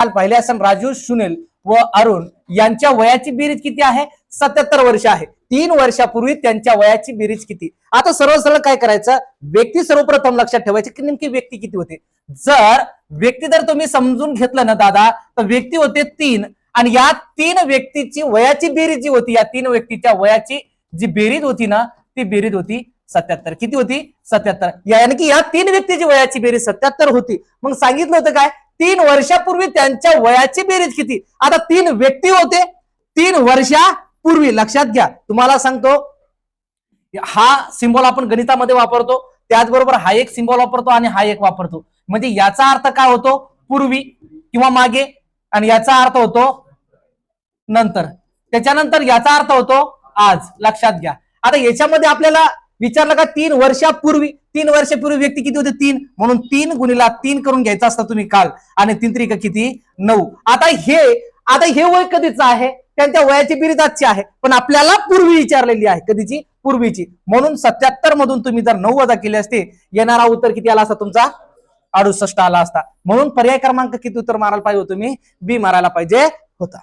पाहिले असेल राजू, सुनील व अरुण यांच्या वयाची बेरीज किती आहे? 77 वर्ष आहे. 3 वर्षापूर्वी त्यांच्या वयाची बेरीज किती? आता सरळ सरळ काय करायचं, व्यक्ती सर्वप्रथम लक्षात ठेवायची की नेमकी व्यक्ती किती होते. व्यक्ती जर तुम्ही समजून घेतलं ना दादा, तर व्यक्ती होते 3 आणि या 3 व्यक्तीची वयाची बेरीज जी होती, या 3 व्यक्तीच्या वयाची जी बेरीज होती ना, ती बेरीज होती 77. किती होती? 77. यानी की या 3 व्यक्तीची वयाची बेरीज 77 होती. मग सांगितलं होतं काय, 3 वर्षापूर्वी त्यांच्या वयाची बेरीज किती. आता 3 व्यक्ती होते 3 वर्षापूर्वी. लक्षात घ्या, तुम्हाला सांगतो हा सिंबॉल आपण गणितामध्ये वापरतो, त्याचबरोबर हा एक सिंबॉल वापरतो आणि हा एक वापरतो. म्हणजे याचा अर्थ काय होतो? पूर्वी किंवा मागे, आणि याचा अर्थ होतो नंतर. त्याच्यानंतर याचा अर्थ होतो आज. लक्षात घ्या. आता याच्यामध्ये आपल्याला विचारलं का 3 वर्षापूर्वी, 3 वर्षापूर्वी व्यक्ती किती होते? 3. म्हणून 3 गुणिला 3 करून घ्यायचा असता तुम्ही काल, आणि 3 त्रिक किती? 9. आता हे वय कधीचं आहे? त्यांच्या वयाची बेरीज आजची आहे, पण आपल्याला पूर्वी विचारलेली आहे. कधीची? पूर्वीची. म्हणून 77 मधून तुम्ही जर 9 वजा केले असते, येणारा उत्तर किती आला असता तुमचा? 68 आला असता. म्हणून पर्याय क्रमांक किती उत्तर मारायला पाहिजे तुम्ही? बी मारायला पाहिजे होता.